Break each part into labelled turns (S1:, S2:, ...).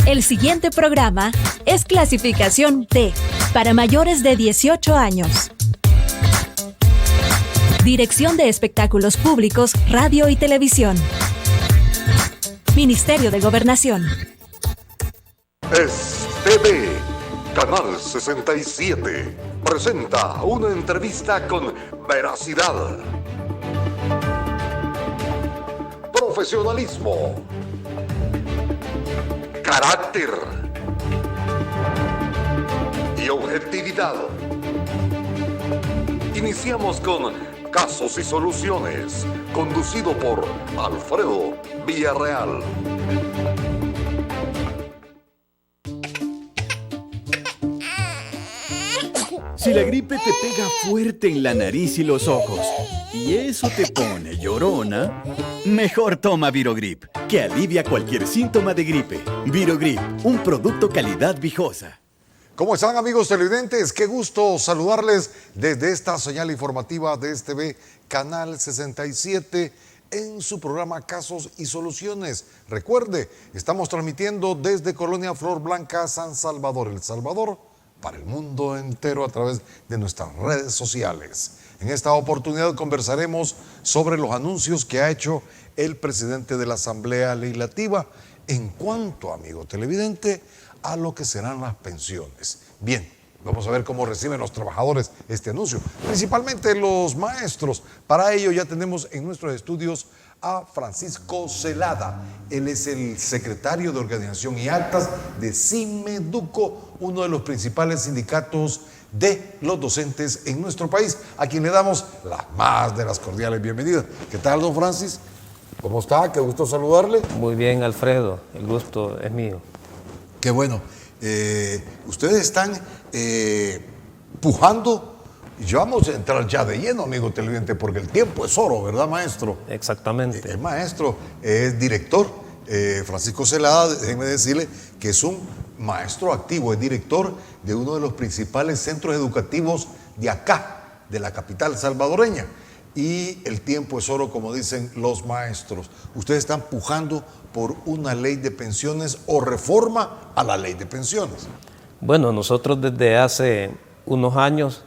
S1: El siguiente programa es clasificación D, para mayores de 18 años. Dirección de Espectáculos Públicos, Radio y Televisión. Ministerio de Gobernación.
S2: Es TV, Canal 67, presenta una entrevista con veracidad, profesionalismo, carácter y objetividad. Iniciamos con Casos y Soluciones, conducido por Alfredo Villarreal.
S3: Si la gripe te pega fuerte en la nariz y los ojos, y eso te pone llorona, mejor toma Virogrip, que alivia cualquier síntoma de gripe. Virogrip, un producto calidad Vijosa.
S2: ¿Cómo están, amigos televidentes? Qué gusto saludarles desde esta señal informativa de TV Canal 67 en su programa Casos y Soluciones. Recuerde, estamos transmitiendo desde Colonia Flor Blanca, San Salvador, El Salvador, para el mundo entero a través de nuestras redes sociales. En esta oportunidad conversaremos sobre los anuncios que ha hecho el presidente de la Asamblea Legislativa en cuanto, amigo televidente, a lo que serán las pensiones. Bien, vamos a ver cómo reciben los trabajadores este anuncio, principalmente los maestros. Para ello ya tenemos en nuestros estudios a Francisco Celada. Él es el secretario de Organización y Actas de CIMEDUCO, uno de los principales sindicatos de los docentes en nuestro país, a quien le damos las más de las cordiales bienvenidas. ¿Qué tal, don Francis? ¿Cómo está? Qué gusto saludarle.
S4: Muy bien, Alfredo. El gusto es mío.
S2: Qué bueno. Ustedes están pujando. Y vamos a entrar ya de lleno, amigo televidente, porque el tiempo es oro, ¿verdad, maestro?
S4: Exactamente.
S2: El maestro es director, Francisco Celada, déjenme decirle que es un maestro activo, es director de uno de los principales centros educativos de acá, de la capital salvadoreña. Y el tiempo es oro, como dicen los maestros. Ustedes están pujando por una ley de pensiones o reforma a la ley de pensiones.
S4: Bueno, nosotros desde hace unos años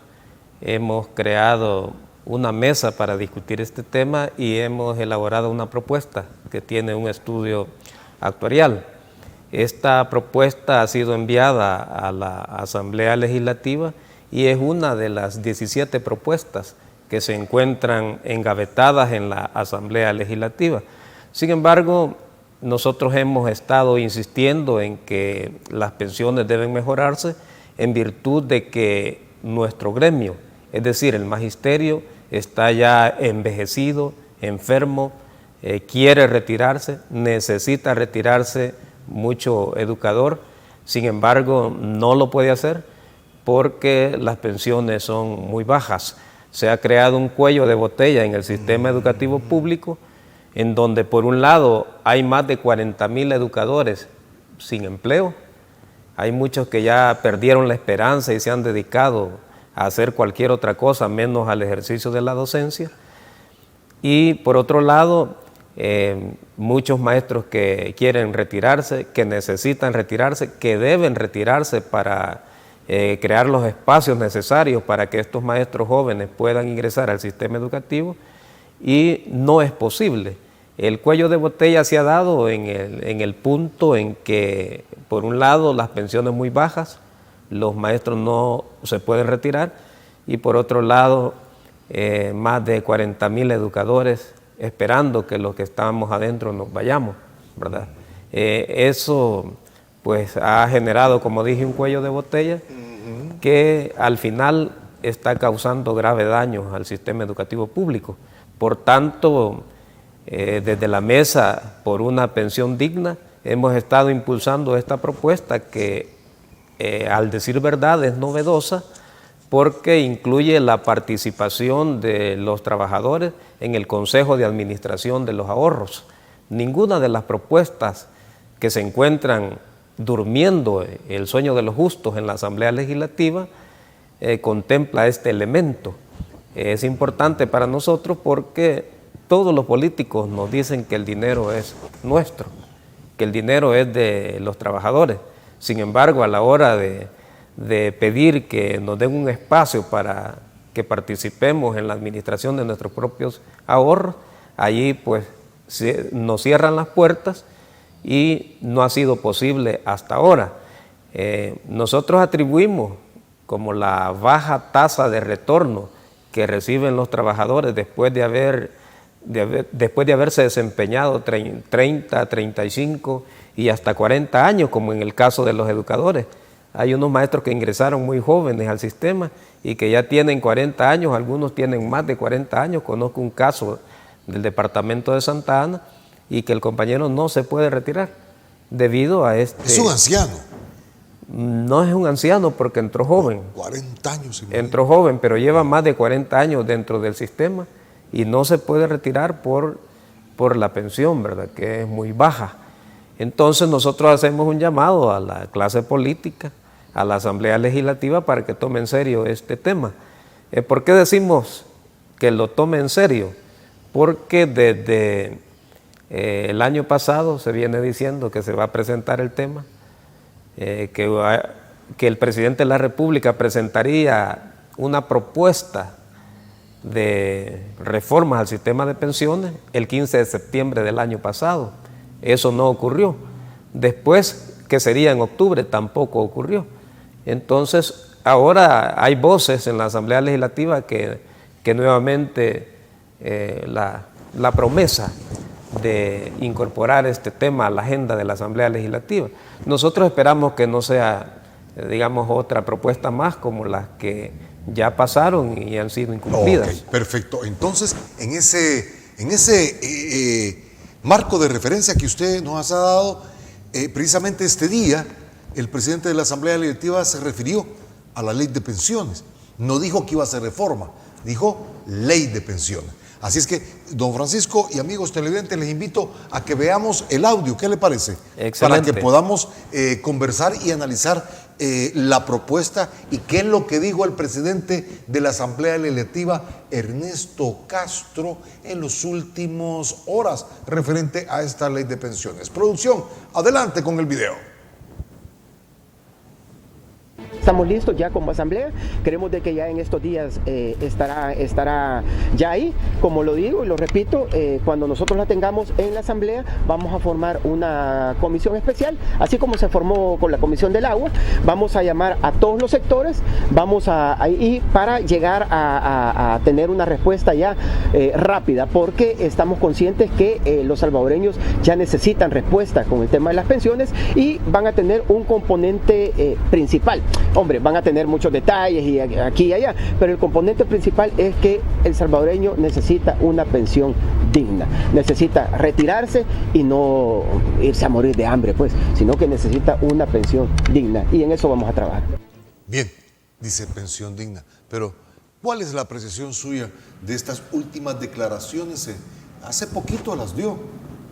S4: hemos creado una mesa para discutir este tema y hemos elaborado una propuesta que tiene un estudio actuarial. Esta propuesta ha sido enviada a la Asamblea Legislativa y es una de las 17 propuestas que se encuentran engavetadas en la Asamblea Legislativa. Sin embargo, nosotros hemos estado insistiendo en que las pensiones deben mejorarse en virtud de que nuestro gremio, es decir, el magisterio, está ya envejecido, enfermo, quiere retirarse, necesita retirarse mucho educador, sin embargo no lo puede hacer porque las pensiones son muy bajas. Se ha creado un cuello de botella en el sistema educativo público, en donde por un lado hay más de 40,000 educadores sin empleo, hay muchos que ya perdieron la esperanza y se han dedicado a hacer cualquier otra cosa menos al ejercicio de la docencia, y por otro lado muchos maestros que quieren retirarse, que necesitan retirarse, que deben retirarse para crear los espacios necesarios para que estos maestros jóvenes puedan ingresar al sistema educativo, y no es posible. El cuello de botella se ha dado en el punto en que, por un lado, las pensiones muy bajas, los maestros no se pueden retirar, y por otro lado, más de 40,000 educadores esperando que los que estamos adentro nos vayamos, ¿verdad? Eso pues ha generado, como dije, un cuello de botella que al final está causando graves daños al sistema educativo público. Por tanto, desde la Mesa por una Pensión Digna hemos estado impulsando esta propuesta que, al decir verdad, es novedosa porque incluye la participación de los trabajadores en el Consejo de Administración de los Ahorros. Ninguna de las propuestas que se encuentran durmiendo el sueño de los justos en la Asamblea Legislativa contempla este elemento. Es importante para nosotros porque todos los políticos nos dicen que el dinero es nuestro, que el dinero es de los trabajadores. Sin embargo, a la hora de pedir que nos den un espacio para que participemos en la administración de nuestros propios ahorros, allí pues nos cierran las puertas y no ha sido posible hasta ahora. Nosotros atribuimos como la baja tasa de retorno que reciben los trabajadores después de haberse desempeñado 30, 35 y hasta 40 años, como en el caso de los educadores. Hay unos maestros que ingresaron muy jóvenes al sistema y que ya tienen 40 años, algunos tienen más de 40 años. Conozco un caso del departamento de Santa Ana y que el compañero no se puede retirar debido a este...
S2: Es un anciano.
S4: No es un anciano porque entró joven.
S2: 40 años.
S4: Entró joven, pero lleva más de 40 años dentro del sistema y no se puede retirar por la pensión, ¿verdad?, que es muy baja. Entonces nosotros hacemos un llamado a la clase política, a la Asamblea Legislativa, para que tome en serio este tema. ¿Por qué decimos que lo tome en serio? Porque desde el año pasado se viene diciendo que se va a presentar el tema, que el presidente de la República presentaría una propuesta de reformas al sistema de pensiones el 15 de septiembre del año pasado. Eso no ocurrió. Después, que sería en octubre, tampoco ocurrió. Entonces, ahora hay voces en la Asamblea Legislativa que nuevamente la promesa de incorporar este tema a la agenda de la Asamblea Legislativa. Nosotros esperamos que no sea, digamos, otra propuesta más como las que ya pasaron y han sido incumplidas.
S2: Okay, perfecto. Entonces, en ese marco de referencia que usted nos ha dado, precisamente este día, el presidente de la Asamblea Legislativa se refirió a la ley de pensiones. No dijo que iba a ser reforma, dijo ley de pensiones. Así es que, don Francisco y amigos televidentes, les invito a que veamos el audio. ¿Qué le parece?
S4: Excelente.
S2: Para que podamos conversar y analizar la propuesta y qué es lo que dijo el presidente de la Asamblea Legislativa, Ernesto Castro, en las últimas horas referente a esta ley de pensiones. Producción, adelante con el video.
S5: Estamos listos ya como asamblea, creemos de que ya en estos días estará ya ahí. Como lo digo y lo repito, cuando nosotros la tengamos en la asamblea vamos a formar una comisión especial, así como se formó con la comisión del agua. Vamos a llamar a todos los sectores, y para llegar a tener una respuesta ya rápida, porque estamos conscientes que los salvadoreños ya necesitan respuesta con el tema de las pensiones y van a tener un componente principal. Hombre, van a tener muchos detalles y aquí y allá, pero el componente principal es que el salvadoreño necesita una pensión digna, necesita retirarse y no irse a morir de hambre, pues, sino que necesita una pensión digna y en eso vamos a trabajar.
S2: Bien, dice pensión digna, pero ¿cuál es la apreciación suya de estas últimas declaraciones? Hace poquito las dio,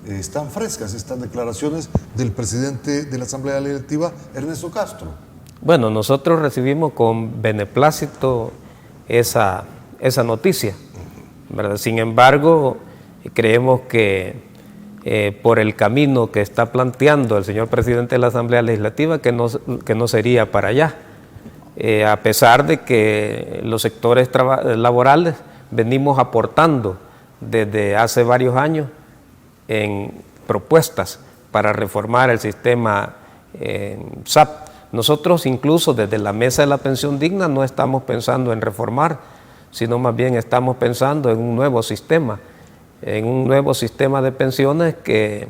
S2: están frescas estas declaraciones del presidente de la Asamblea Legislativa, Ernesto Castro.
S4: Bueno, nosotros recibimos con beneplácito esa noticia, ¿verdad? Sin embargo, creemos que por el camino que está planteando el señor presidente de la Asamblea Legislativa, que no sería para allá, a pesar de que los sectores laborales venimos aportando desde hace varios años en propuestas para reformar el sistema SAP. Nosotros incluso desde la Mesa de la Pensión Digna no estamos pensando en reformar, sino más bien estamos pensando en un nuevo sistema de pensiones que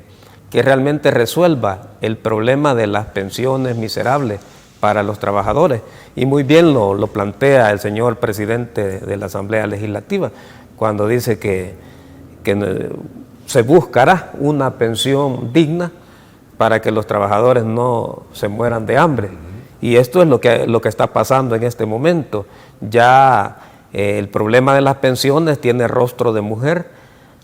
S4: realmente resuelva el problema de las pensiones miserables para los trabajadores. Y muy bien lo plantea el señor presidente de la Asamblea Legislativa, cuando dice que se buscará una pensión digna para que los trabajadores no se mueran de hambre. Y esto es lo que está pasando en este momento. Ya el problema de las pensiones tiene rostro de mujer.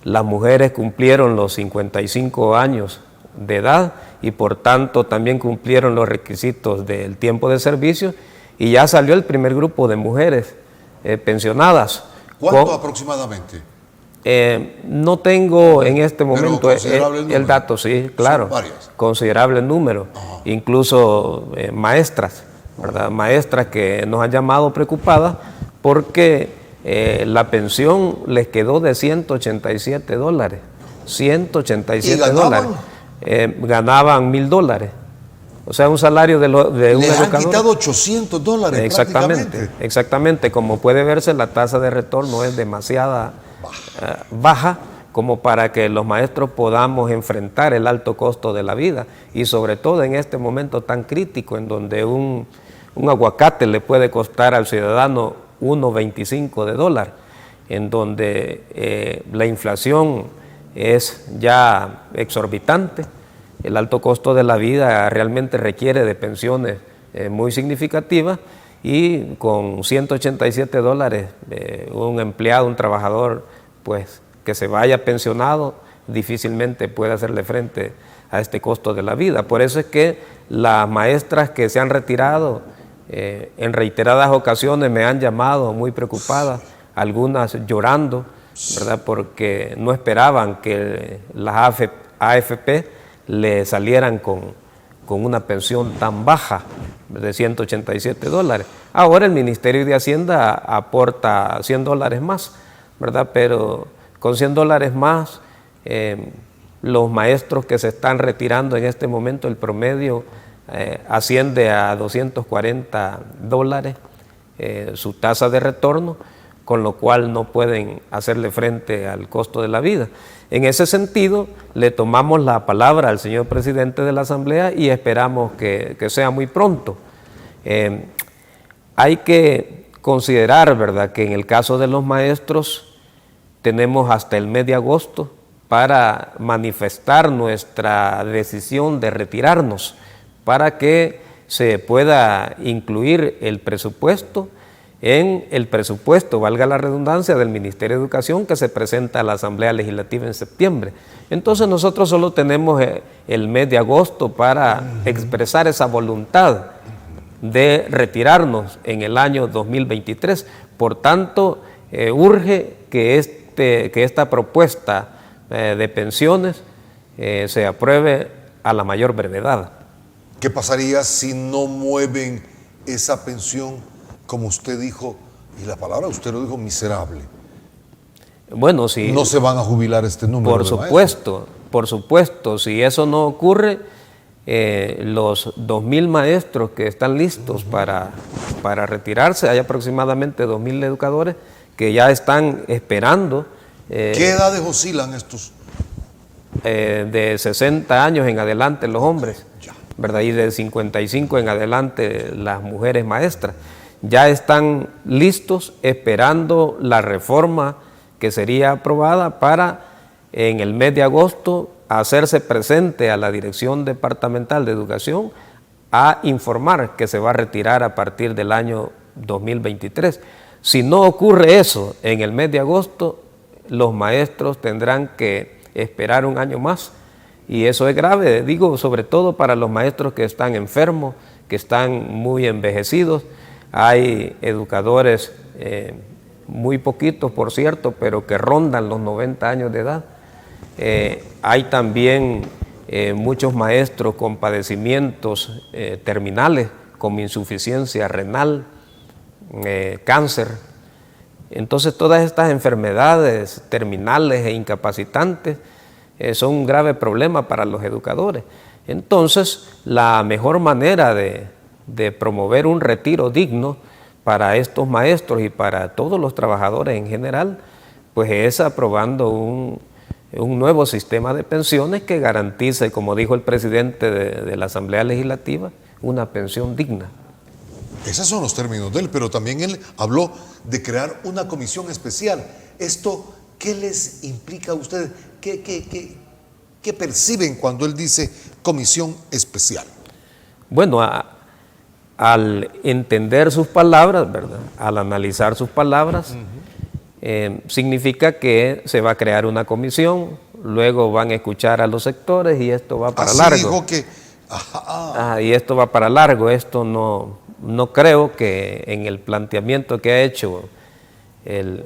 S4: Las mujeres cumplieron los 55 años de edad y por tanto también cumplieron los requisitos del tiempo de servicio y ya salió el primer grupo de mujeres pensionadas.
S2: ¿Cuánto aproximadamente?
S4: No tengo en este momento
S2: considerable
S4: el dato, sí, claro,
S2: son varias.
S4: considerable número, incluso maestras, ¿verdad? Maestras que nos han llamado preocupadas porque la pensión les quedó de $187, $187. Ganaban $1,000. O sea, un salario de un educador.
S2: Les han quitado $800
S4: Exactamente. Como puede verse, la tasa de retorno es demasiado baja como para que los maestros podamos enfrentar el alto costo de la vida, y sobre todo en este momento tan crítico en donde un aguacate le puede costar al ciudadano $1.25, en donde la inflación es ya exorbitante. El alto costo de la vida realmente requiere de pensiones muy significativas, y con $187 un empleado, un trabajador, pues que se vaya pensionado, difícilmente puede hacerle frente a este costo de la vida. Por eso es que las maestras que se han retirado en reiteradas ocasiones me han llamado muy preocupadas, algunas llorando, ¿verdad? Porque no esperaban que las AFP le salieran con una pensión tan baja de $187. Ahora el Ministerio de Hacienda aporta $100 más, ¿verdad? Pero con $100 más, los maestros que se están retirando en este momento, el promedio asciende a $240 su tasa de retorno, con lo cual no pueden hacerle frente al costo de la vida. En ese sentido, le tomamos la palabra al señor presidente de la Asamblea y esperamos que sea muy pronto. Hay que considerar, ¿verdad?, que en el caso de los maestros tenemos hasta el mes de agosto para manifestar nuestra decisión de retirarnos, para que se pueda incluir el presupuesto en el presupuesto, valga la redundancia, del Ministerio de Educación, que se presenta a la Asamblea Legislativa en septiembre. Entonces nosotros solo tenemos el mes de agosto para expresar esa voluntad de retirarnos en el año 2023. Por tanto, urge que esta propuesta de pensiones se apruebe a la mayor brevedad.
S2: ¿Qué pasaría si no mueven esa pensión, como usted dijo, y la palabra usted lo dijo, miserable?
S4: Bueno, si
S2: no se van a jubilar este número.
S4: Por supuesto, si eso no ocurre, los 2,000 maestros que están listos para retirarse, hay aproximadamente 2,000 educadores que ya están esperando.
S2: ¿Qué edades oscilan estos?
S4: De 60 años en adelante los hombres, ¿verdad? Y de 55 en adelante las mujeres maestras. Ya están listos esperando la reforma que sería aprobada para en el mes de agosto hacerse presente a la Dirección Departamental de Educación a informar que se va a retirar a partir del año 2023. Si no ocurre eso en el mes de agosto, los maestros tendrán que esperar un año más, y eso es grave, digo, sobre todo para los maestros que están enfermos, que están muy envejecidos. Hay educadores, muy poquitos por cierto, pero que rondan los 90 años de edad. Hay también muchos maestros con padecimientos terminales, como insuficiencia renal, cáncer. Entonces todas estas enfermedades terminales e incapacitantes son un grave problema para los educadores. Entonces la mejor manera de promover un retiro digno para estos maestros y para todos los trabajadores en general, pues es aprobando un nuevo sistema de pensiones que garantice, como dijo el presidente de la Asamblea Legislativa, una pensión digna.
S2: Esos son los términos de él, pero también él habló de crear una comisión especial. ¿Esto qué les implica a ustedes? ¿Qué perciben cuando él dice comisión especial?
S4: Bueno, al entender sus palabras, ¿verdad?, al analizar sus palabras, significa que se va a crear una comisión, luego van a escuchar a los sectores y esto va para largo.
S2: Dijo que...
S4: y esto va para largo. Esto no creo que en el planteamiento que ha hecho el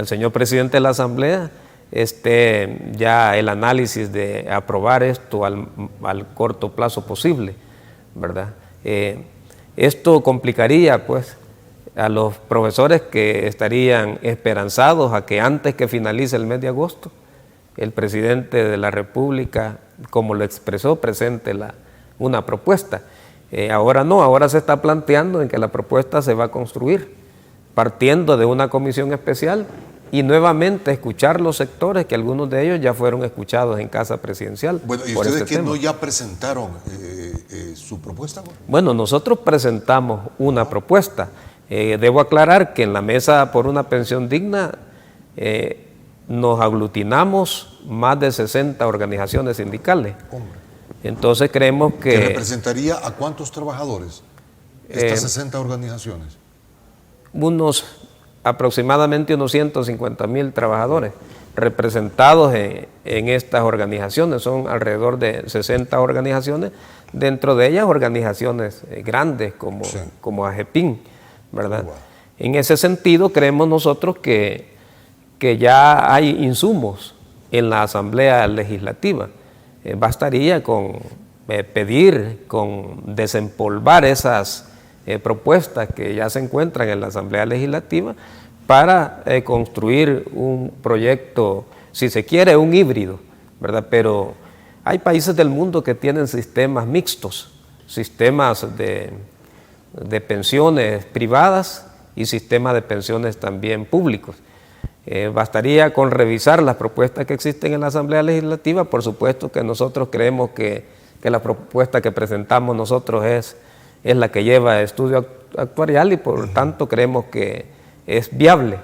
S4: señor presidente de la Asamblea esté ya el análisis de aprobar esto al corto plazo posible, ¿verdad? Esto complicaría pues a los profesores que estarían esperanzados a que antes que finalice el mes de agosto el presidente de la República, como lo expresó, presente una propuesta. Ahora no, ahora se está planteando en que la propuesta se va a construir partiendo de una comisión especial y nuevamente escuchar los sectores, que algunos de ellos ya fueron escuchados en Casa Presidencial.
S2: Bueno, ¿y ustedes que no ya presentaron su propuesta?
S4: Bueno, nosotros presentamos una propuesta. Debo aclarar que en la Mesa por una Pensión Digna nos aglutinamos más de 60 organizaciones sindicales.
S2: Hombre.
S4: Entonces creemos
S2: ¿Que representaría a cuántos trabajadores estas 60 organizaciones?
S4: Aproximadamente unos 150,000 trabajadores representados en estas organizaciones. Son alrededor de 60 organizaciones, dentro de ellas organizaciones grandes como AGEPIN, ¿verdad? Wow. En ese sentido creemos nosotros que ya hay insumos en la Asamblea Legislativa. Bastaría con pedir, con desempolvar esas propuestas que ya se encuentran en la Asamblea Legislativa para construir un proyecto, si se quiere, un híbrido, ¿verdad? Pero hay países del mundo que tienen sistemas mixtos, sistemas de pensiones privadas y sistemas de pensiones también públicos. Bastaría con revisar las propuestas que existen en la Asamblea Legislativa. Por supuesto que nosotros creemos que la propuesta que presentamos nosotros es la que lleva estudio actuarial y por tanto creemos que es viable.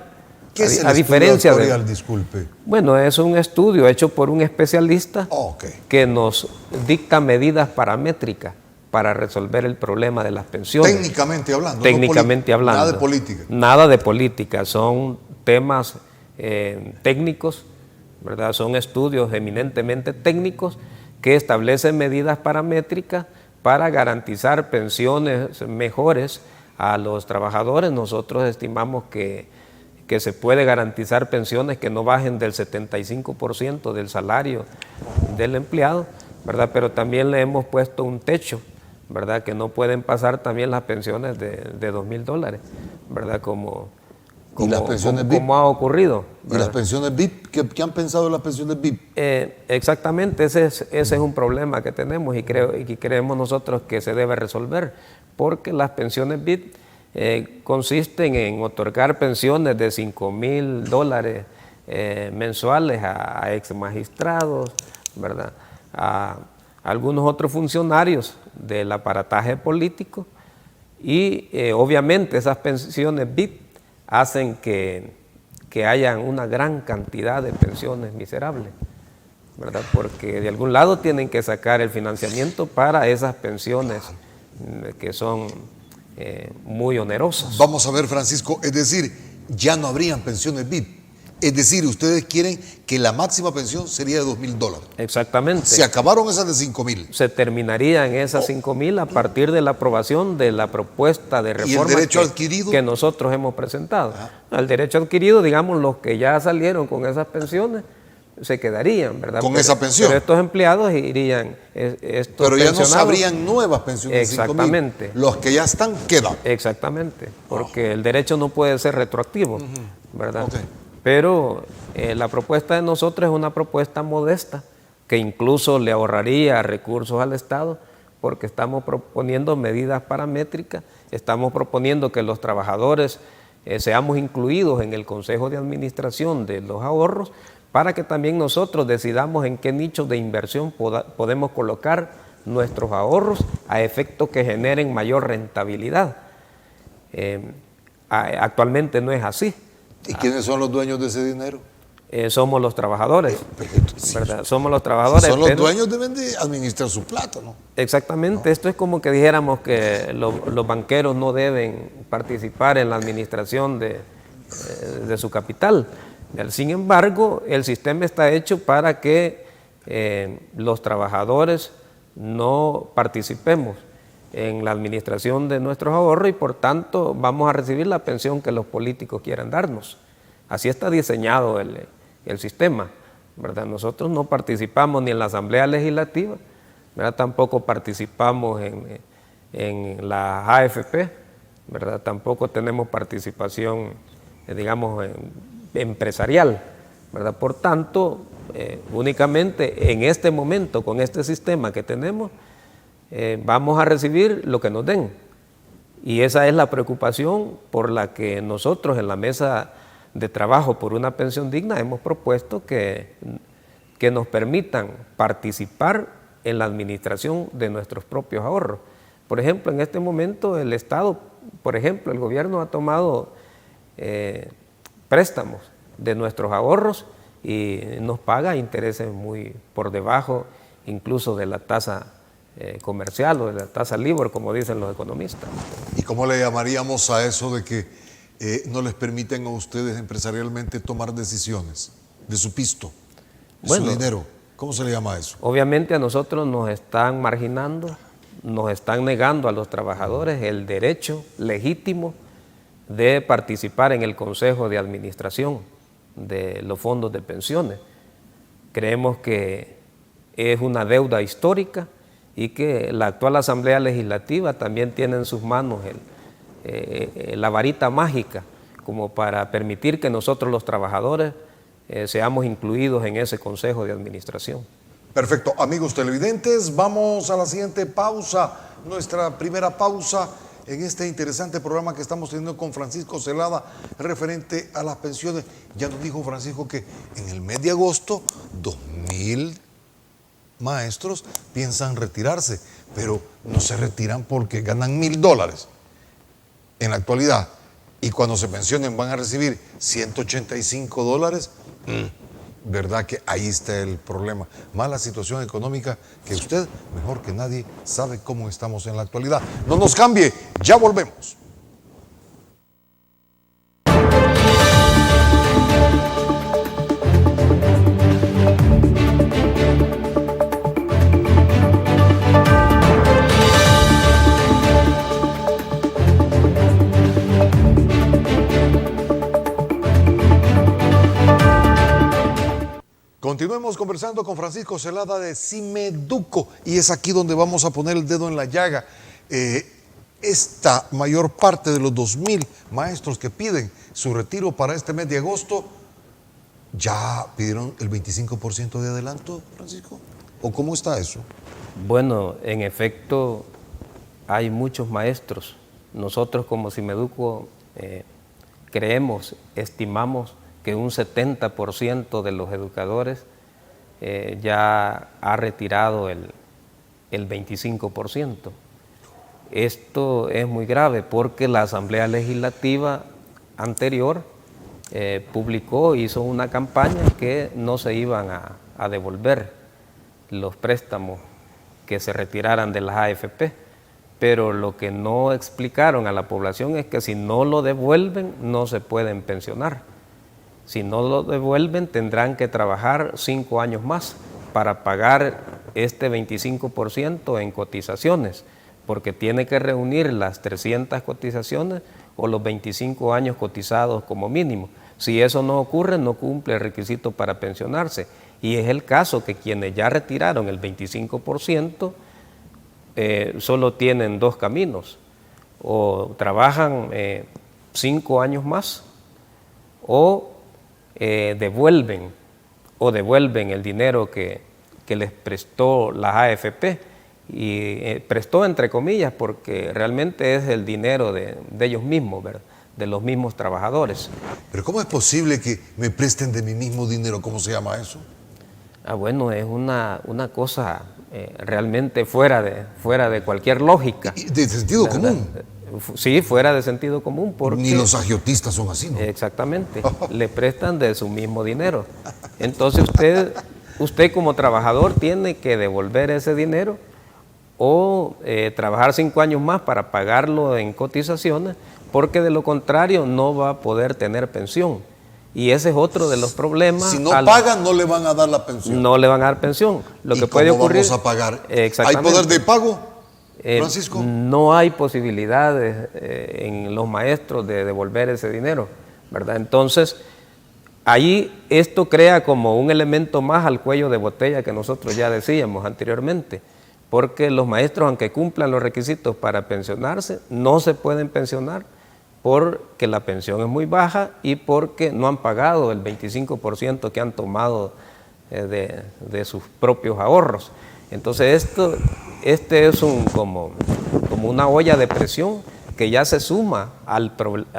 S2: ¿Qué es el estudio actuarial, disculpe?
S4: Bueno, es un estudio hecho por un especialista que nos dicta medidas paramétricas para resolver el problema de las pensiones.
S2: Técnicamente hablando.
S4: Técnicamente hablando.
S2: Nada de política.
S4: Nada de política, son temas técnicos, ¿verdad? Son estudios eminentemente técnicos que establecen medidas paramétricas para garantizar pensiones mejores a los trabajadores. Nosotros estimamos que se puede garantizar pensiones que no bajen del 75% del salario del empleado, ¿verdad? Pero también le hemos puesto un techo, ¿verdad? Que no pueden pasar también las pensiones de $2,000, ¿verdad? Como ha ocurrido, ¿verdad?
S2: ¿Y las pensiones VIP? ¿Qué han pensado de las pensiones VIP?
S4: Exactamente, ese es un problema que tenemos y creemos nosotros que se debe resolver, porque las pensiones VIP consisten en otorgar pensiones de $5,000 mensuales a ex magistrados, ¿verdad? A algunos otros funcionarios del aparataje político y obviamente esas pensiones VIP hacen que hayan una gran cantidad de pensiones miserables, ¿verdad? Porque de algún lado tienen que sacar el financiamiento para esas pensiones que son muy onerosas.
S2: Vamos a ver, Francisco, es decir, ya no habrían pensiones VIP. Es decir, ustedes quieren que la máxima pensión sería de $2,000.
S4: Exactamente.
S2: Se acabaron esas de $5,000.
S4: Se terminarían esas $5,000 a partir de la aprobación de la propuesta de reforma.
S2: ¿Y el derecho adquirido?
S4: Que nosotros hemos presentado. El derecho adquirido, digamos, los que ya salieron con esas pensiones, se quedarían, ¿verdad?
S2: Con esa pensión.
S4: Pero estos empleados irían.
S2: Pero ya no habrían nuevas pensiones.
S4: Exactamente.
S2: De $5,000. Los que ya están quedan.
S4: Exactamente. Porque el derecho no puede ser retroactivo, ¿verdad?
S2: Okay.
S4: Pero la propuesta de nosotros es una propuesta modesta que incluso le ahorraría recursos al Estado porque estamos proponiendo medidas paramétricas, estamos proponiendo que los trabajadores seamos incluidos en el Consejo de Administración de los ahorros para que también nosotros decidamos en qué nichos de inversión podemos colocar nuestros ahorros a efecto que generen mayor rentabilidad. Actualmente no es así.
S2: ¿Y quiénes son los dueños de ese dinero?
S4: Somos los trabajadores,
S2: Sí,
S4: ¿verdad? Somos los trabajadores.
S2: Son los dueños, deben de administrar su plata, ¿no?
S4: Exactamente. Esto es como que dijéramos que los banqueros no deben participar en la administración de su capital. Sin embargo, el sistema está hecho para que los trabajadores no participemos en la administración de nuestros ahorros y por tanto vamos a recibir la pensión que los políticos quieran darnos. Así está diseñado el sistema, ¿verdad? Nosotros no participamos ni en la Asamblea Legislativa, ¿verdad? Tampoco participamos en la AFP, ¿verdad? Tampoco tenemos participación, digamos, empresarial, ¿verdad? Por tanto, únicamente en este momento, con este sistema que tenemos, vamos a recibir lo que nos den. Y esa es la preocupación por la que nosotros en la mesa de trabajo por una pensión digna hemos propuesto que nos permitan participar en la administración de nuestros propios ahorros. Por ejemplo, en este momento el Estado, por ejemplo, el gobierno ha tomado préstamos de nuestros ahorros y nos paga intereses muy por debajo incluso de la tasa comercial o de la tasa LIBOR, como dicen los economistas.
S2: ¿Y cómo le llamaríamos a eso de que no les permiten a ustedes empresarialmente tomar decisiones de su pisto, de su dinero? ¿Cómo se le llama a eso?
S4: Obviamente a nosotros nos están marginando, nos están negando a los trabajadores el derecho legítimo de participar en el Consejo de Administración de los fondos de pensiones. Creemos que es una deuda histórica y que la actual Asamblea Legislativa también tiene en sus manos la varita mágica como para permitir que nosotros los trabajadores seamos incluidos en ese Consejo de Administración.
S2: Perfecto. Amigos televidentes, vamos a la siguiente pausa, nuestra primera pausa en este interesante programa que estamos teniendo con Francisco Zelada referente a las pensiones. Ya nos dijo Francisco que en el mes de agosto 2,000 maestros piensan retirarse, pero no se retiran porque ganan $1,000 en la actualidad y cuando se pensionen van a recibir $185. ¿Verdad que ahí está el problema? Mala situación económica que usted, mejor que nadie, sabe cómo estamos en la actualidad. No nos cambie, ya volvemos. Continuemos conversando con Francisco Zelada de Cimeduco y es aquí donde vamos a poner el dedo en la llaga. Esta mayor parte de los 2,000 maestros que piden su retiro para este mes de agosto, ¿ya pidieron el 25% de adelanto, Francisco? ¿O cómo está eso?
S4: Bueno, en efecto, hay muchos maestros. Nosotros como Cimeduco creemos, estimamos que un 70% de los educadores ya ha retirado el 25%. Esto es muy grave porque la Asamblea Legislativa anterior hizo una campaña que no se iban a devolver los préstamos que se retiraran de las AFP, pero lo que no explicaron a la población es que si no lo devuelven no se pueden pensionar. Si no lo devuelven, tendrán que trabajar 5 años más para pagar este 25% en cotizaciones, porque tiene que reunir las 300 cotizaciones o los 25 años cotizados como mínimo. Si eso no ocurre, no cumple el requisito para pensionarse. Y es el caso que quienes ya retiraron el 25% solo tienen 2 caminos. O trabajan 5 años más o devuelven el dinero que les prestó la AFP, y prestó entre comillas porque realmente es el dinero de ellos mismos, ¿verdad? De los mismos trabajadores.
S2: Pero ¿cómo es posible que me presten de mi mismo dinero? ¿Cómo se llama eso?
S4: Bueno, es una cosa realmente fuera de cualquier lógica.
S2: Y de sentido común.
S4: Sí, fuera de sentido común. Porque,
S2: ni los agiotistas son así, ¿no?
S4: Exactamente, le prestan de su mismo dinero. Entonces usted como trabajador tiene que devolver ese dinero o trabajar 5 años más para pagarlo en cotizaciones, porque de lo contrario no va a poder tener pensión. Y ese es otro de los problemas.
S2: Si no pagan, no le van a dar la pensión.
S4: No le van a dar pensión. Lo que puede ocurrir,
S2: vamos a pagar?
S4: Exactamente.
S2: ¿Hay poder de pago, Francisco?
S4: No hay posibilidades en los maestros de devolver ese dinero, ¿verdad? Entonces, ahí esto crea como un elemento más al cuello de botella que nosotros ya decíamos anteriormente, porque los maestros, aunque cumplan los requisitos para pensionarse, no se pueden pensionar porque la pensión es muy baja y porque no han pagado el 25% que han tomado de sus propios ahorros. Entonces este es como una olla de presión que ya se suma a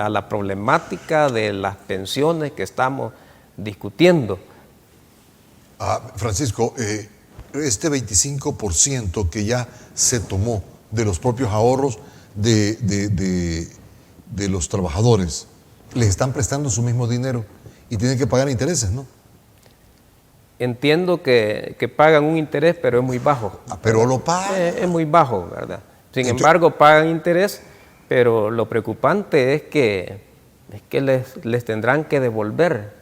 S4: la problemática de las pensiones que estamos discutiendo.
S2: Francisco, este 25% que ya se tomó de los propios ahorros de los trabajadores, les están prestando su mismo dinero y tienen que pagar intereses, ¿no?
S4: Entiendo que pagan un interés, pero es muy bajo.
S2: Pero lo pagan.
S4: Es muy bajo, ¿verdad? Sin embargo, pagan interés, pero lo preocupante es que les tendrán que devolver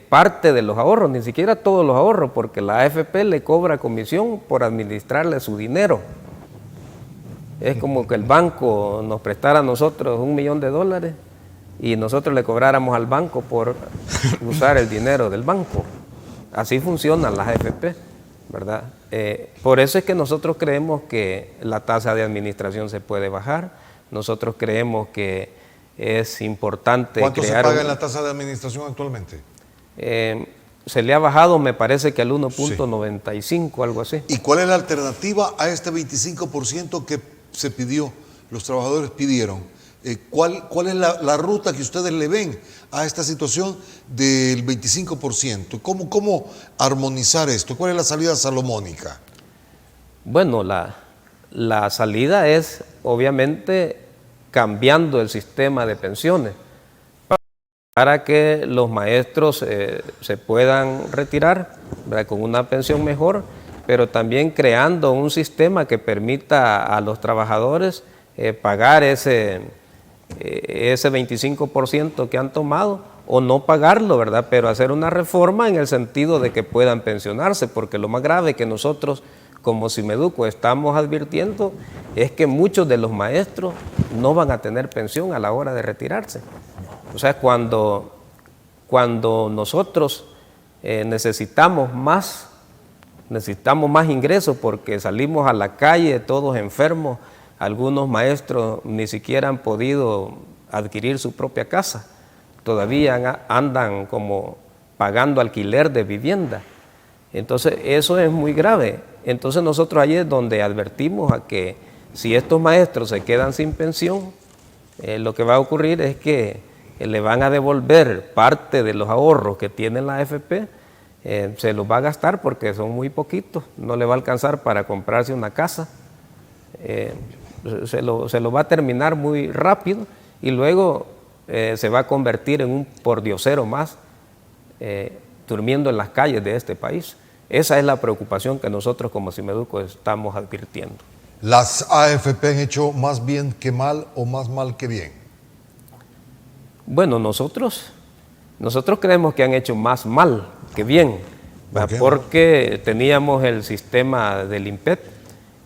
S4: parte de los ahorros, ni siquiera todos los ahorros, porque la AFP le cobra comisión por administrarle su dinero. Es como que el banco nos prestara a nosotros $1 millón y nosotros le cobráramos al banco por usar el dinero del banco. Así funcionan las AFP, ¿verdad? Por eso es que nosotros creemos que la tasa de administración se puede bajar. Nosotros creemos que es importante
S2: ¿Cuánto
S4: crear...
S2: se paga en la tasa de administración actualmente?
S4: Se le ha bajado, me parece que al 1.95, algo así.
S2: ¿Y cuál es la alternativa a este 25% que se pidió, los trabajadores pidieron? ¿Cuál es la ruta que ustedes le ven a esta situación del 25%? ¿Cómo armonizar esto? ¿Cuál es la salida salomónica?
S4: Bueno, la salida es obviamente cambiando el sistema de pensiones para que los maestros se puedan retirar, ¿verdad?, con una pensión mejor, pero también creando un sistema que permita a los trabajadores pagar ese 25% que han tomado o no pagarlo, ¿verdad? Pero hacer una reforma en el sentido de que puedan pensionarse, porque lo más grave que nosotros como Cimeduco estamos advirtiendo es que muchos de los maestros no van a tener pensión a la hora de retirarse. O sea, cuando nosotros necesitamos más ingresos porque salimos a la calle todos enfermos, algunos maestros ni siquiera han podido adquirir su propia casa, todavía andan como pagando alquiler de vivienda. Entonces eso es muy grave. Entonces nosotros ahí es donde advertimos a que si estos maestros se quedan sin pensión, lo que va a ocurrir es que le van a devolver parte de los ahorros que tiene la AFP, se los va a gastar porque son muy poquitos, no le va a alcanzar para comprarse una casa. Se lo va a terminar muy rápido y luego se va a convertir en un pordiosero más durmiendo en las calles de este país. Esa es la preocupación que nosotros como Cimeduco estamos advirtiendo.
S2: ¿Las AFP han hecho más bien que mal o más mal que bien?
S4: Bueno, nosotros creemos que han hecho más mal que bien, porque teníamos el sistema del INPET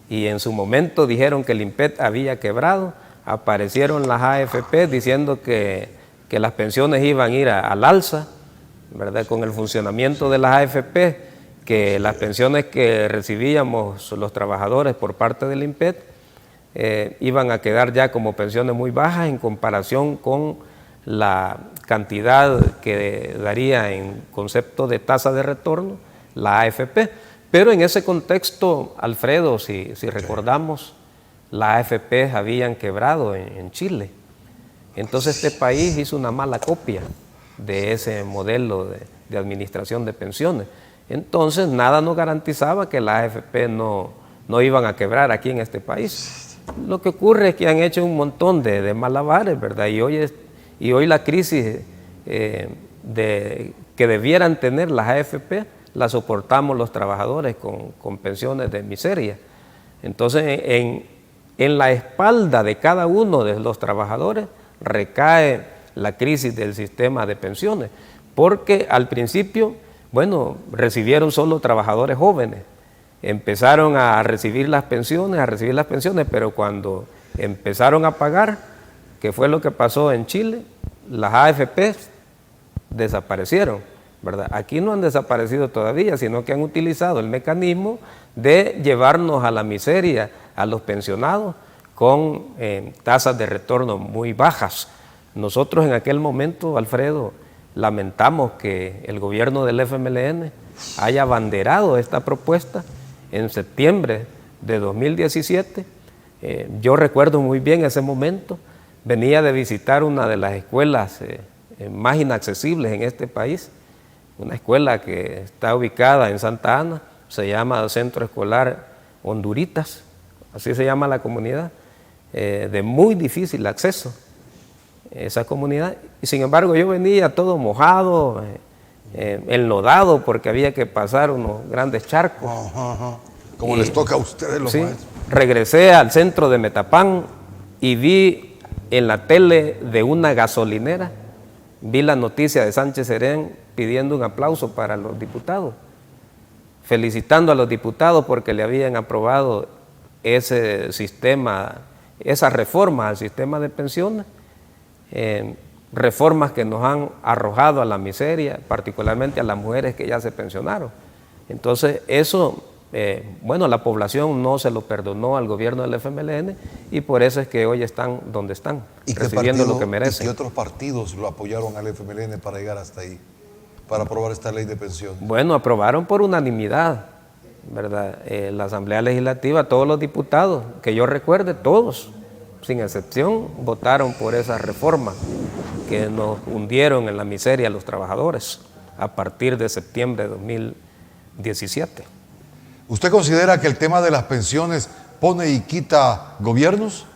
S4: y en su momento dijeron que el INPET había quebrado, aparecieron las AFP diciendo que las pensiones iban a ir al alza, ¿verdad? Con el funcionamiento de las AFP, que las pensiones que recibíamos los trabajadores por parte del INPET iban a quedar ya como pensiones muy bajas en comparación con la cantidad que daría en concepto de tasa de retorno la AFP. Pero en ese contexto, Alfredo, si recordamos, las AFP habían quebrado en Chile. Entonces este país hizo una mala copia de ese modelo de administración de pensiones. Entonces nada nos garantizaba que las AFP no iban a quebrar aquí en este país. Lo que ocurre es que han hecho un montón de malabares, ¿verdad? Y hoy la crisis que debieran tener las AFP la soportamos los trabajadores con pensiones de miseria. Entonces en la espalda de cada uno de los trabajadores recae la crisis del sistema de pensiones, porque al principio, bueno, recibieron solo trabajadores jóvenes, empezaron a recibir las pensiones, pero cuando empezaron a pagar, que fue lo que pasó en Chile, las AFP desaparecieron, ¿verdad? Aquí no han desaparecido todavía, sino que han utilizado el mecanismo de llevarnos a la miseria a los pensionados con tasas de retorno muy bajas. Nosotros en aquel momento, Alfredo, lamentamos que el gobierno del FMLN haya abanderado esta propuesta en septiembre de 2017. Yo recuerdo muy bien ese momento, venía de visitar una de las escuelas más inaccesibles en este país, una escuela que está ubicada en Santa Ana, se llama Centro Escolar Honduritas, así se llama la comunidad, de muy difícil acceso, esa comunidad, y sin embargo yo venía todo mojado, enlodado, porque había que pasar unos grandes charcos.
S2: Como les toca a ustedes los maestros.
S4: Regresé al centro de Metapán y vi en la tele de una gasolinera, vi la noticia de Sánchez Serén pidiendo un aplauso para los diputados, felicitando a los diputados porque le habían aprobado ese sistema, esa reforma al sistema de pensiones, reformas que nos han arrojado a la miseria, particularmente a las mujeres que ya se pensionaron. Entonces eso, bueno, la población no se lo perdonó al gobierno del FMLN y por eso es que hoy están donde están, recibiendo lo que merecen.
S2: ¿Y qué otros partidos lo apoyaron al FMLN para llegar hasta ahí, para aprobar esta ley de pensiones?
S4: Bueno, aprobaron por unanimidad, ¿verdad? La Asamblea Legislativa, todos los diputados, que yo recuerde, todos, sin excepción, votaron por esa reforma que nos hundieron en la miseria a los trabajadores a partir de septiembre de 2017.
S2: ¿Usted considera que el tema de las pensiones pone y quita gobiernos?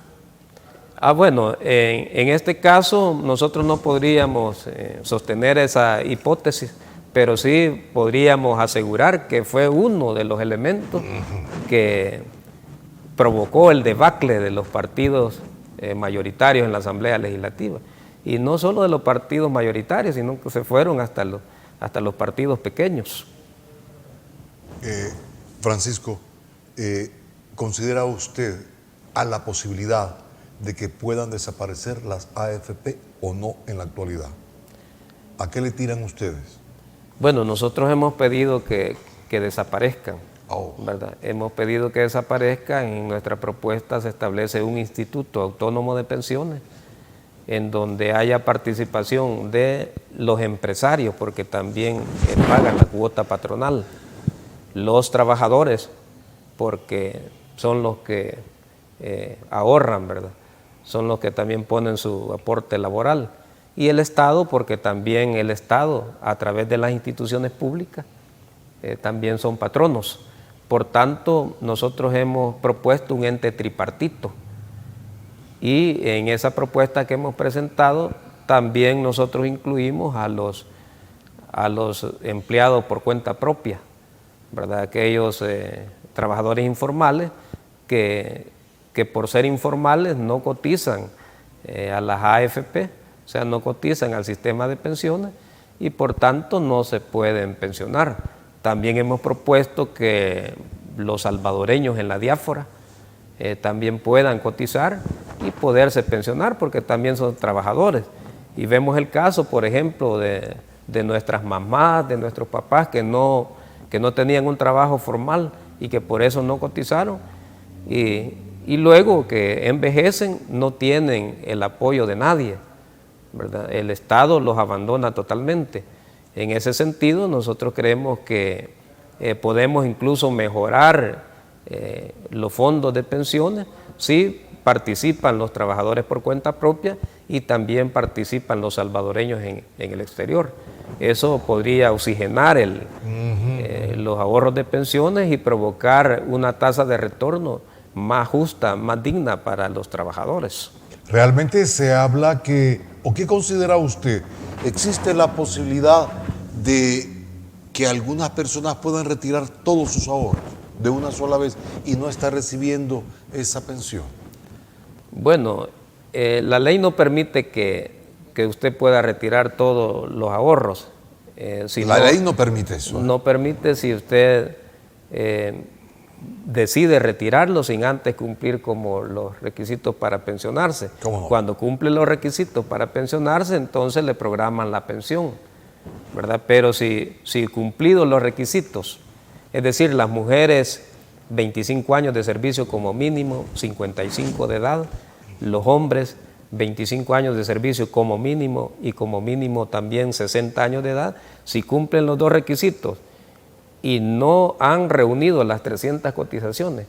S4: Bueno, en este caso nosotros no podríamos sostener esa hipótesis, pero sí podríamos asegurar que fue uno de los elementos que provocó el debacle de los partidos mayoritarios en la Asamblea Legislativa. Y no solo de los partidos mayoritarios, sino que se fueron hasta los partidos pequeños.
S2: Francisco, ¿considera usted a la posibilidad de que puedan desaparecer las AFP o no en la actualidad? ¿A qué le tiran ustedes?
S4: Bueno, nosotros hemos pedido que desaparezcan, ¿verdad? Hemos pedido que desaparezcan. En nuestra propuesta se establece un instituto autónomo de pensiones en donde haya participación de los empresarios, porque también pagan la cuota patronal, los trabajadores, porque son los que ahorran, ¿verdad? Son los que también ponen su aporte laboral, y el Estado, porque también el Estado, a través de las instituciones públicas, también son patronos. Por tanto, nosotros hemos propuesto un ente tripartito, y en esa propuesta que hemos presentado también nosotros incluimos a los empleados por cuenta propia, ¿verdad? Aquellos trabajadores informales que por ser informales no cotizan a las AFP, o sea, no cotizan al sistema de pensiones y por tanto no se pueden pensionar. También hemos propuesto que los salvadoreños en la diáspora también puedan cotizar y poderse pensionar, porque también son trabajadores. Y vemos el caso, por ejemplo, de nuestras mamás, de nuestros papás que no tenían un trabajo formal y que por eso no cotizaron, y luego que envejecen no tienen el apoyo de nadie, ¿verdad? El Estado los abandona totalmente. En ese sentido, nosotros creemos que podemos incluso mejorar los fondos de pensiones si participan los trabajadores por cuenta propia y también participan los salvadoreños en el exterior. Eso podría oxigenar los ahorros de pensiones y provocar una tasa de retorno más justa, más digna para los trabajadores.
S2: Realmente se habla ¿o qué considera usted? ¿Existe la posibilidad de que algunas personas puedan retirar todos sus ahorros de una sola vez y no estar recibiendo esa pensión?
S4: Bueno, la ley no permite que usted pueda retirar todos los ahorros.
S2: La ley no permite eso.
S4: No permite si usted decide retirarlo sin antes cumplir como los requisitos para pensionarse.
S2: ¿Cómo no?
S4: Cuando cumple los requisitos para pensionarse, entonces le programan la pensión. ¿verdad? Pero si cumplidos los requisitos, es decir, las mujeres 25 años de servicio como mínimo, 55 de edad, los hombres 25 años de servicio como mínimo y como mínimo también 60 años de edad, si cumplen los dos requisitos y no han reunido las 300 cotizaciones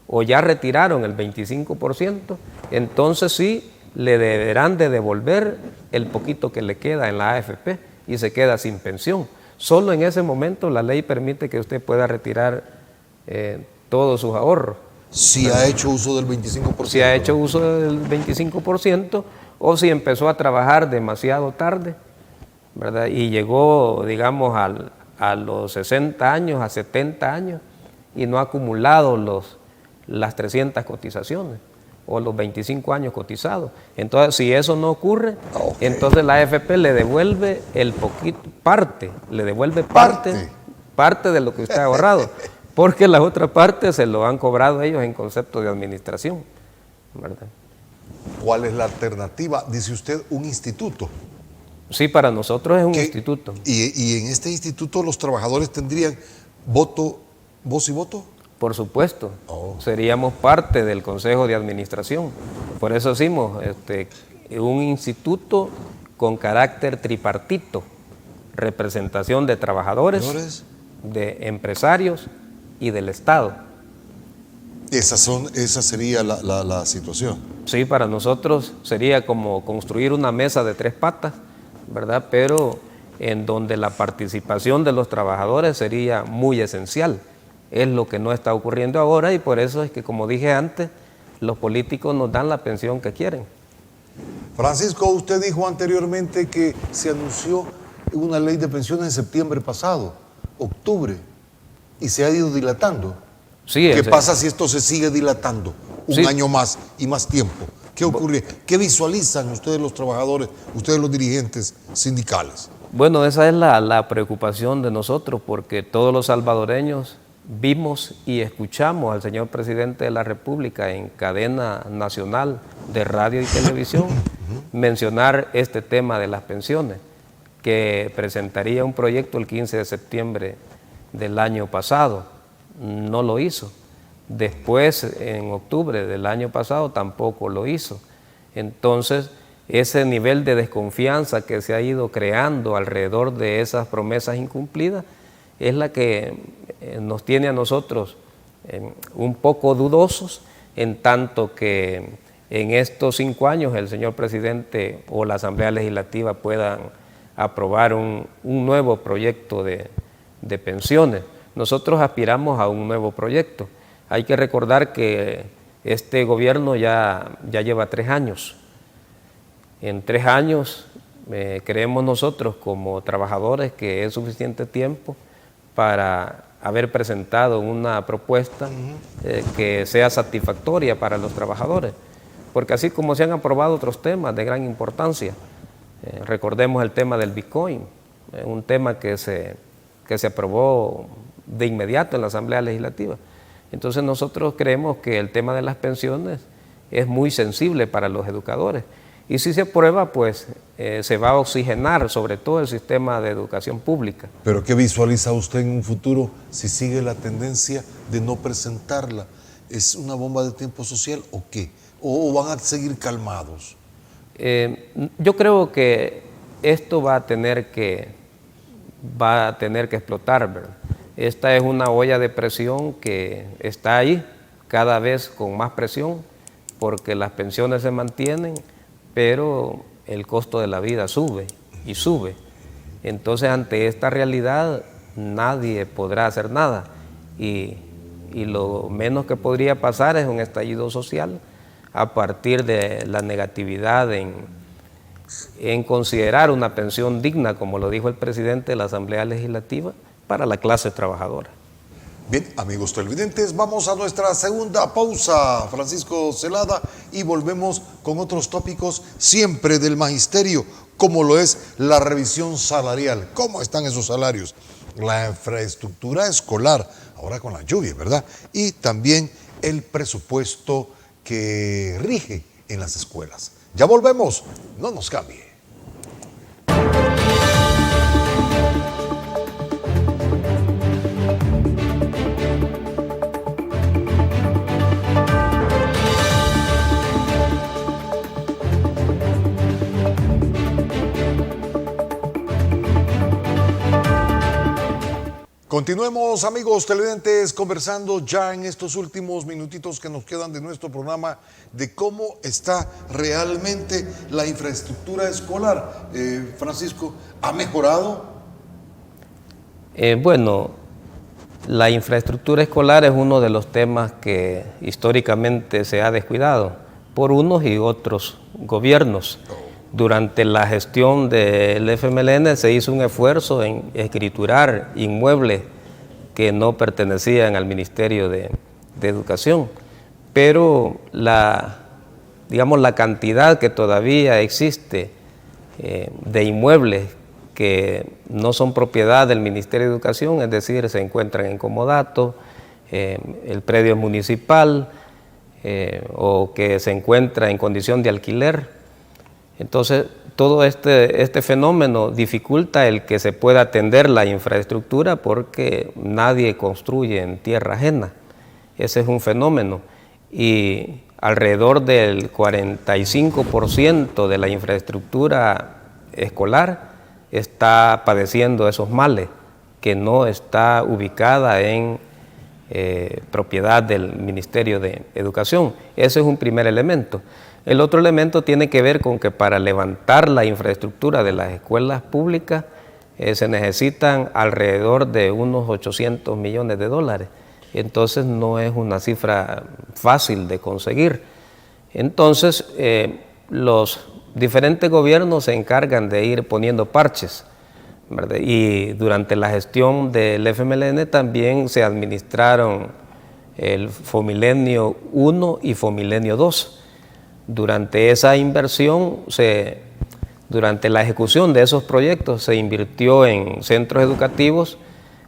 S4: o ya retiraron el 25%, entonces sí le deberán de devolver el poquito que le queda en la AFP y se queda sin pensión. Solo en ese momento la ley permite que usted pueda retirar todos sus ahorros.
S2: Si ha hecho uso del 25%.
S4: Si ha hecho uso del 25% o si empezó a trabajar demasiado tarde, ¿verdad? Y llegó, digamos, a los 60 años, a 70 años y no ha acumulado las 300 cotizaciones o los 25 años cotizados. Entonces, si eso no ocurre, entonces la AFP le devuelve parte de lo que usted ha ahorrado. Porque la otra parte se lo han cobrado ellos en concepto de administración, ¿verdad?
S2: ¿Cuál es la alternativa? Dice usted, un instituto.
S4: Sí, para nosotros es un instituto.
S2: ¿Y en este instituto los trabajadores tendrían voz y voto?
S4: Por supuesto, seríamos parte del Consejo de Administración. Por eso hicimos un instituto con carácter tripartito, representación de trabajadores, de empresarios y del Estado.
S2: Esa sería la situación.
S4: Sí, para nosotros sería como construir una mesa de 3 patas, ¿verdad? Pero en donde la participación de los trabajadores sería muy esencial. Es lo que no está ocurriendo ahora y por eso es que, como dije antes, los políticos nos dan la pensión que quieren.
S2: Francisco, usted dijo anteriormente que se anunció una ley de pensiones en septiembre pasado, octubre, y se ha ido dilatando.
S4: Sí,
S2: ¿Qué pasa si esto se sigue dilatando un año más y más tiempo? ¿Qué ocurre? ¿Qué visualizan ustedes los trabajadores, ustedes los dirigentes sindicales?
S4: Bueno, esa es la preocupación de nosotros, porque todos los salvadoreños vimos y escuchamos al señor presidente de la República en cadena nacional de radio y televisión mencionar este tema de las pensiones, que presentaría un proyecto el 15 de septiembre del año pasado. No lo hizo. Después, en octubre del año pasado, tampoco lo hizo. Entonces, ese nivel de desconfianza que se ha ido creando alrededor de esas promesas incumplidas es la que nos tiene a nosotros un poco dudosos, en tanto que en estos 5 años el señor presidente o la Asamblea Legislativa puedan aprobar un nuevo proyecto de pensiones. Nosotros aspiramos a un nuevo proyecto. Hay que recordar que este gobierno ya lleva 3 años. En 3 años creemos nosotros como trabajadores que es suficiente tiempo para haber presentado una propuesta que sea satisfactoria para los trabajadores. Porque así como se han aprobado otros temas de gran importancia, recordemos el tema del Bitcoin, un tema que se aprobó de inmediato en la Asamblea Legislativa. Entonces nosotros creemos que el tema de las pensiones es muy sensible para los educadores. Y si se aprueba, pues se va a oxigenar sobre todo el sistema de educación pública.
S2: ¿Pero qué visualiza usted en un futuro si sigue la tendencia de no presentarla? ¿Es una bomba de tiempo social o qué? ¿O van a seguir calmados?
S4: Yo creo que esto va a tener que explotar, ¿verdad? Esta es una olla de presión que está ahí, cada vez con más presión, porque las pensiones se mantienen, pero el costo de la vida sube y sube. Entonces, ante esta realidad, nadie podrá hacer nada. Y lo menos que podría pasar es un estallido social a partir de la negatividad en considerar una pensión digna, como lo dijo el presidente de la Asamblea Legislativa, para la clase trabajadora.
S2: Bien, amigos televidentes, vamos a nuestra segunda pausa, Francisco Celada, y volvemos con otros tópicos siempre del magisterio, como lo es la revisión salarial. ¿Cómo están esos salarios? La infraestructura escolar, ahora con la lluvia, ¿verdad? Y también el presupuesto que rige en las escuelas. Ya volvemos, no nos cambie. Continuemos, amigos televidentes, conversando ya en estos últimos minutitos que nos quedan de nuestro programa de cómo está realmente la infraestructura escolar. Francisco, ¿ha mejorado?
S4: Bueno, la infraestructura escolar es uno de los temas que históricamente se ha descuidado por unos y otros gobiernos. Durante la gestión del FMLN se hizo un esfuerzo en escriturar inmuebles que no pertenecían al Ministerio de Educación, pero digamos, la cantidad que todavía existe de inmuebles que no son propiedad del Ministerio de Educación, es decir, se encuentran en comodato, el predio municipal o que se encuentra en condición de alquiler. Entonces, todo este fenómeno dificulta el que se pueda atender la infraestructura porque nadie construye en tierra ajena. Ese es un fenómeno. Y alrededor del 45% de la infraestructura escolar está padeciendo esos males, que no está ubicada en propiedad del Ministerio de Educación. Ese es un primer elemento. El otro elemento tiene que ver con que para levantar la infraestructura de las escuelas públicas se necesitan alrededor de unos 800 millones de dólares. Entonces no es una cifra fácil de conseguir. Entonces los diferentes gobiernos se encargan de ir poniendo parches, ¿verdad? Y durante la gestión del FMLN también se administraron el Fomilenio 1 y Fomilenio 2. Durante esa inversión, durante la ejecución de esos proyectos, se invirtió en centros educativos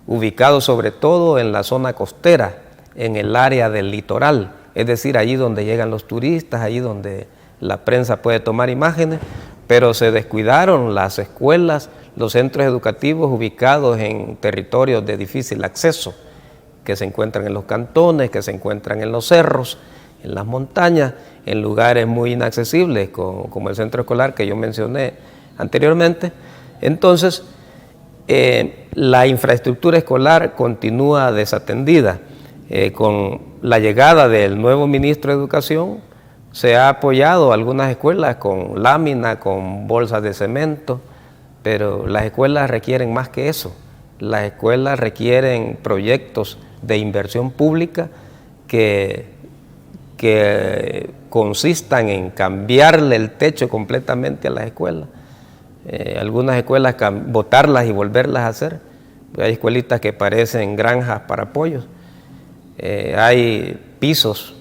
S4: ubicados sobre todo en la zona costera, en el área del litoral, es decir, allí donde llegan los turistas, allí donde la prensa puede tomar imágenes, pero se descuidaron las escuelas, los centros educativos ubicados en territorios de difícil acceso, que se encuentran en los cantones, que se encuentran en los cerros, en las montañas, en lugares muy inaccesibles, como el centro escolar que yo mencioné anteriormente. Entonces, la infraestructura escolar continúa desatendida. Con la llegada del nuevo ministro de Educación, se ha apoyado a algunas escuelas con lámina, con bolsas de cemento, pero las escuelas requieren más que eso. Las escuelas requieren proyectos de inversión pública que consistan en cambiarle el techo completamente a las escuelas. Algunas escuelas botarlas y volverlas a hacer. Hay escuelitas que parecen granjas para pollos. Hay pisos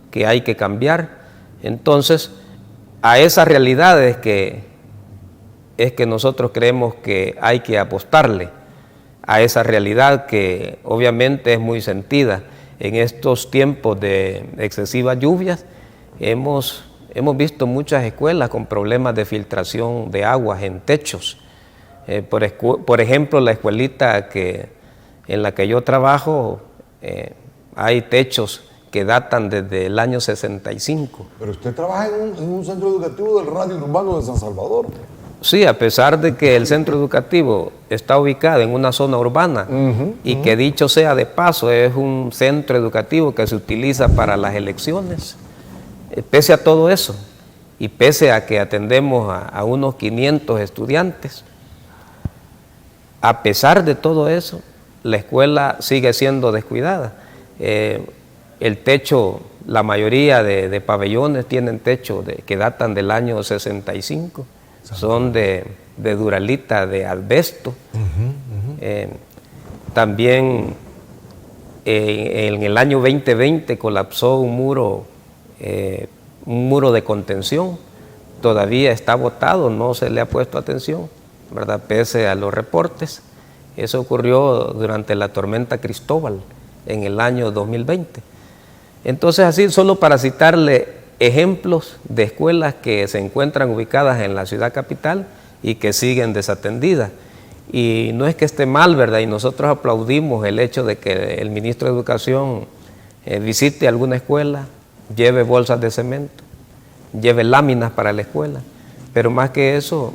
S4: que hay que cambiar. Entonces, a esas realidades es que nosotros creemos que hay que apostarle, a esa realidad que obviamente es muy sentida. En estos tiempos de excesivas lluvias hemos visto muchas escuelas con problemas de filtración de aguas en techos. Por ejemplo, la escuelita en la que yo trabajo, hay techos que datan desde el año 65.
S2: Pero usted trabaja en un centro educativo del radio urbano de San Salvador.
S4: Sí, a pesar de que el centro educativo está ubicado en una zona urbana y que dicho sea de paso es un centro educativo que se utiliza para las elecciones, pese a todo eso y pese a que atendemos a unos 500 estudiantes, a pesar de todo eso, la escuela sigue siendo descuidada. El techo, la mayoría de pabellones tienen techo que datan del año 65. Son de duralita, de asbesto. También en el año 2020 colapsó un muro de contención. Todavía está botado, no se le ha puesto atención, ¿verdad? Pese a los reportes. Eso ocurrió durante la tormenta Cristóbal en el año 2020. Entonces, así, solo para citarle ejemplos de escuelas que se encuentran ubicadas en la ciudad capital y que siguen desatendidas. Y no es que esté mal, ¿verdad? Y nosotros aplaudimos el hecho de que el ministro de Educación visite alguna escuela, lleve bolsas de cemento, lleve láminas para la escuela. Pero más que eso,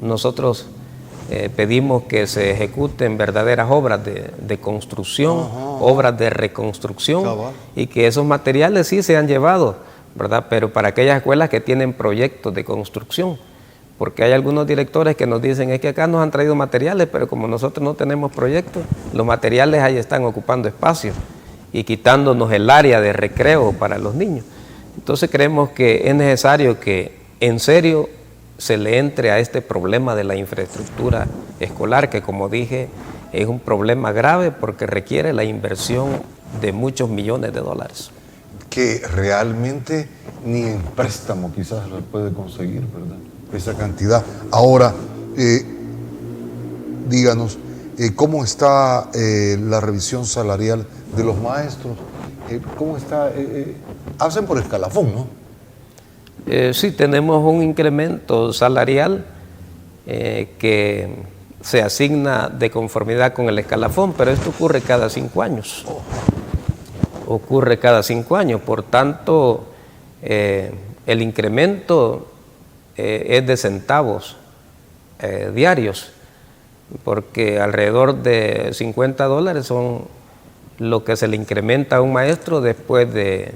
S4: nosotros pedimos que se ejecuten verdaderas obras de construcción, obras de reconstrucción, y que esos materiales sí se han llevado, ¿verdad? Pero para aquellas escuelas que tienen proyectos de construcción, porque hay algunos directores que nos dicen, es que acá nos han traído materiales, pero como nosotros no tenemos proyectos, los materiales ahí están ocupando espacio y quitándonos el área de recreo para los niños. Entonces creemos que es necesario que en serio se le entre a este problema de la infraestructura escolar, que como dije es un problema grave porque requiere la inversión de muchos millones de dólares.
S2: Que realmente ni en préstamo quizás lo puede conseguir, ¿verdad? Esa cantidad. Ahora, díganos, ¿cómo está la revisión salarial de los maestros? ¿Cómo está? Hacen por escalafón, ¿no?
S4: Sí, tenemos un incremento salarial que se asigna de conformidad con el escalafón, pero esto ocurre cada 5 años. Ocurre cada 5 años, por tanto, el incremento es de centavos diarios, porque alrededor de $50 son lo que se le incrementa a un maestro después de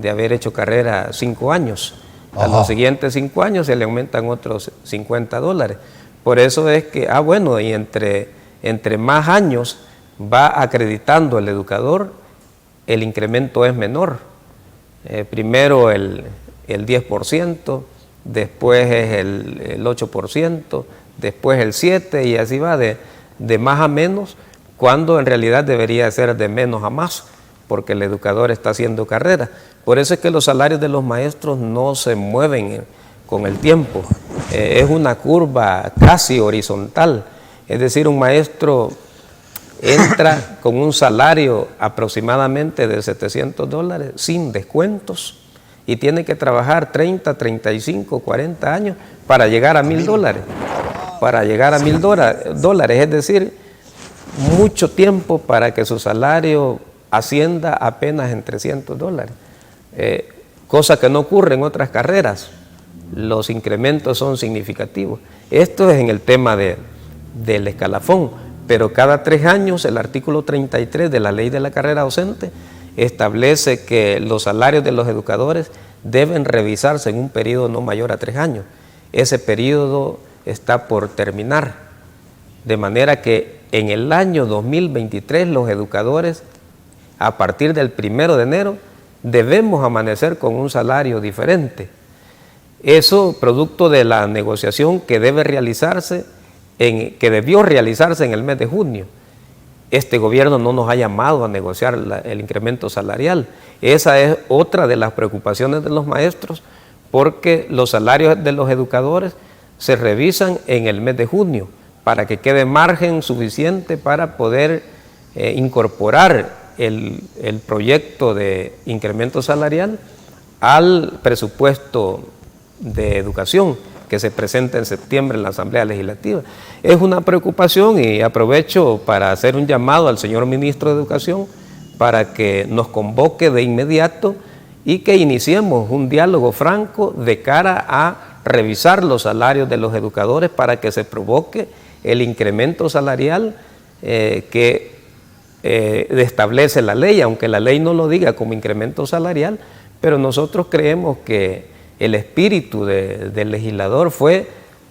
S4: haber hecho carrera 5 años. A los siguientes 5 años se le aumentan otros $50. Por eso es que, bueno, y entre más años va acreditando el educador, el incremento es menor. Primero el 10%, después es el 8%, después el 7%, y así va de más a menos, cuando en realidad debería ser de menos a más, porque el educador está haciendo carrera. Por eso es que los salarios de los maestros no se mueven con el tiempo. Es una curva casi horizontal. Es decir, un maestro entra con un salario aproximadamente de $700 sin descuentos y tiene que trabajar 30, 35, 40 años para llegar a $1,000. Para llegar a $1,000, es decir, mucho tiempo para que su salario ascienda apenas en $300. Cosa que no ocurre en otras carreras. Los incrementos son significativos. Esto es en el tema del escalafón, pero cada 3 años el artículo 33 de la ley de la carrera docente establece que los salarios de los educadores deben revisarse en un periodo no mayor a 3 años. Ese periodo está por terminar, de manera que en el año 2023 los educadores, a partir del 1 de enero, debemos amanecer con un salario diferente. Eso producto de la negociación que debió realizarse en el mes de junio. Este gobierno no nos ha llamado a negociar el incremento salarial. Esa es otra de las preocupaciones de los maestros, porque los salarios de los educadores se revisan en el mes de junio para que quede margen suficiente para poder incorporar el proyecto de incremento salarial al presupuesto de educación que se presenta en septiembre en la Asamblea Legislativa. Es una preocupación y aprovecho para hacer un llamado al señor Ministro de Educación para que nos convoque de inmediato y que iniciemos un diálogo franco de cara a revisar los salarios de los educadores para que se provoque el incremento salarial que establece la ley, aunque la ley no lo diga como incremento salarial, pero nosotros creemos que el espíritu del legislador fue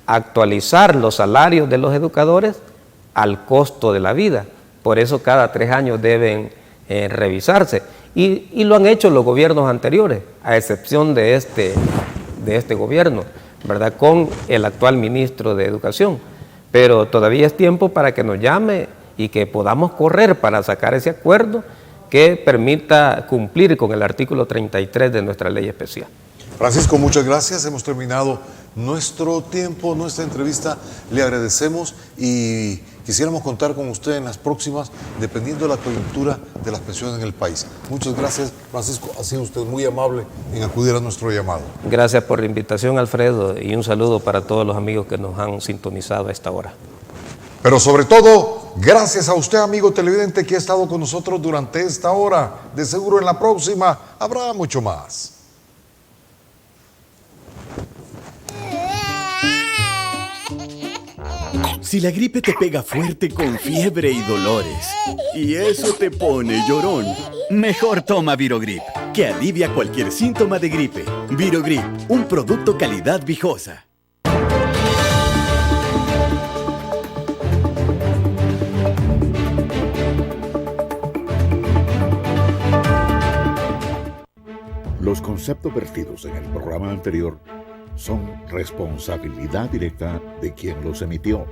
S4: actualizar los salarios de los educadores al costo de la vida. Por eso cada 3 años deben revisarse. Y lo han hecho los gobiernos anteriores, a excepción de este gobierno, ¿verdad?, con el actual ministro de Educación. Pero todavía es tiempo para que nos llame y que podamos correr para sacar ese acuerdo que permita cumplir con el artículo 33 de nuestra ley especial.
S2: Francisco, muchas gracias. Hemos terminado nuestro tiempo, nuestra entrevista. Le agradecemos y quisiéramos contar con usted en las próximas, dependiendo de la coyuntura de las pensiones en el país. Muchas gracias, Francisco. Ha sido usted muy amable en acudir a nuestro llamado.
S4: Gracias por la invitación, Alfredo, y un saludo para todos los amigos que nos han sintonizado a esta hora.
S2: Pero sobre todo, gracias a usted, amigo televidente, que ha estado con nosotros durante esta hora. De seguro en la próxima habrá mucho más.
S3: Si la gripe te pega fuerte con fiebre y dolores, y eso te pone llorón, mejor toma Virogrip, que alivia cualquier síntoma de gripe. Virogrip, un producto calidad Vijosa.
S6: Los conceptos vertidos en el programa anterior son responsabilidad directa de quien los emitió.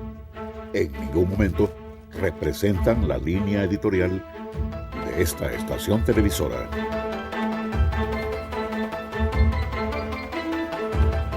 S6: En ningún momento representan la línea editorial de esta estación televisora.